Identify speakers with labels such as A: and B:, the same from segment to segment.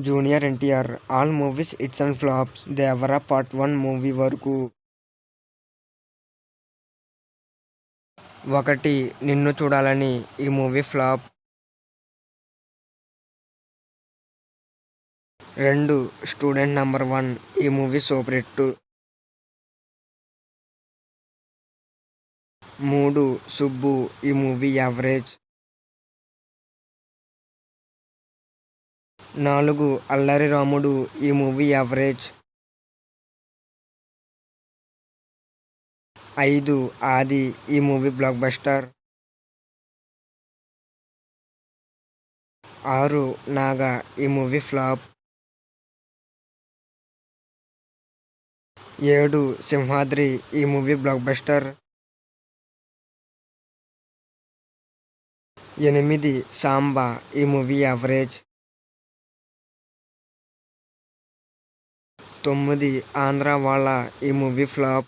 A: Junior NTR all movies hits and flops. Devara part 1 movie వరకు. 1 నిన్ను చూడాలని ఈ మూవీ ఫ్లాప్. 2 స్టూడెంట్ నంబర్ 1 ఈ మూవీ సూపర్ హిట్. 3 సుబ్బు ఈ మూవీ యావరేజ్. 4 అల్లరి రాముడు ఈ మూవీ యావరేజ్. 5 ఆది ఈ మూవీ బ్లాక్ బస్టర్. 6 నాగా ఈ మూవీ ఫ్లాప్. 7 సింహాద్రి ఈ మూవీ బ్లాక్ బస్టర్. 8 సాంబా ఈ మూవీ యావరేజ్. 9 ఆంధ్ర వాళ్ళ ఈ మూవీ ఫ్లాప్.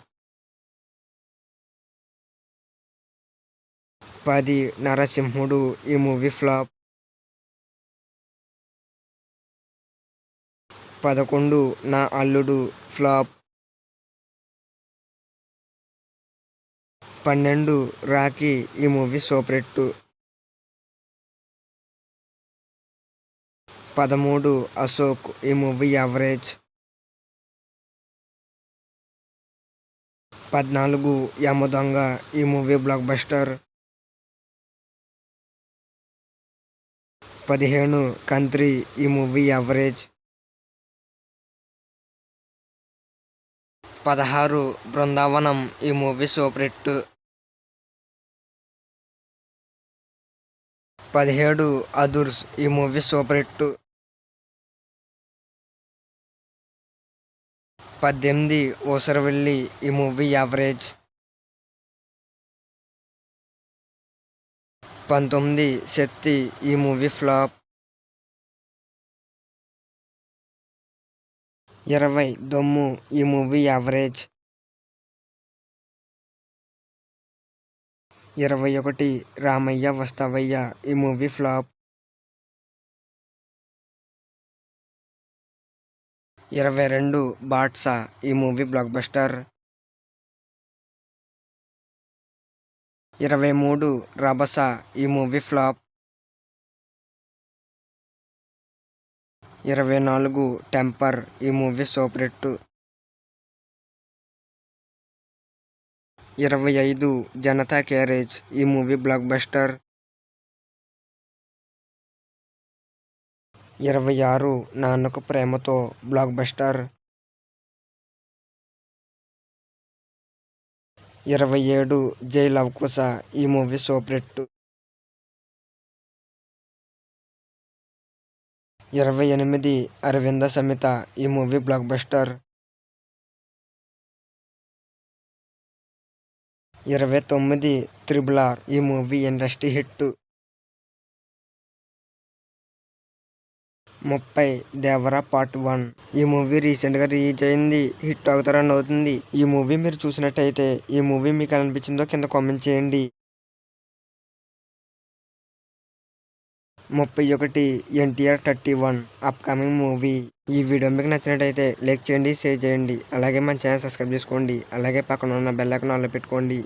A: 10 నరసింహుడు ఈ మూవీ ఫ్లాప్. 11 నా అల్లుడు ఫ్లాప్. 12 రాఖీ ఈ మూవీ సూపర్ హిట్. 13 అశోక్ ఈ మూవీ యావరేజ్. 14 యమదొంగ ఈ మూవీ బ్లాక్ బస్టర్. 15 కంత్రి ఈ మూవీ యావరేజ్. 16 బృందావనం ఈ మూవీ సూపర్ హిట్. 17 అదుర్స్ ఈ మూవీ సూపర్ హిట్. 18 ఊసరవెల్లి ఈ మూవీ యావరేజ్. 19 శక్తి ఈ మూవీ ఫ్లాప్. 20 దమ్ము ఈ మూవీ యావరేజ్. 21 రామయ్య వస్తావయ్య ఈ మూవీ ఫ్లాప్. 22 బాద్షా ఈ మూవీ బ్లాక్ బస్టర్. 23 రభస ఈ మూవీ ఫ్లాప్. 24 టెంపర్ ఈ movie super hit. 25 Janata carriage ఈ movie block buster. 26 Nannaku Prematho block buster. 27 జై లవకుశ ఈ movie super hit. 28 Aravinda Sametha ఈ movie block buster. 29 triple R ఈ మూవీ ఇండస్ట్రీ హిట్. 30 దేవర పార్ట్ 1 ఈ మూవీ రీసెంట్గా రిలీజ్ అయింది. హిట్ టాక్ రన్ అవుతుంది. ఈ మూవీ మీరు చూసినట్టయితే ఈ మూవీ మీకు ఎలా అనిపించిందో కింద కామెంట్ చేయండి. 31 ఎన్టీఆర్ 31 అప్కమింగ్ మూవీ. ఈ వీడియో మీకు నచ్చినట్టయితే లైక్ చేయండి, షేర్ చేయండి. అలాగే మన ఛానల్ సబ్స్క్రైబ్ చేసుకోండి. అలాగే పక్కన ఉన్న బెల్ ఐకాన్ ఆన్లో పెట్టుకోండి.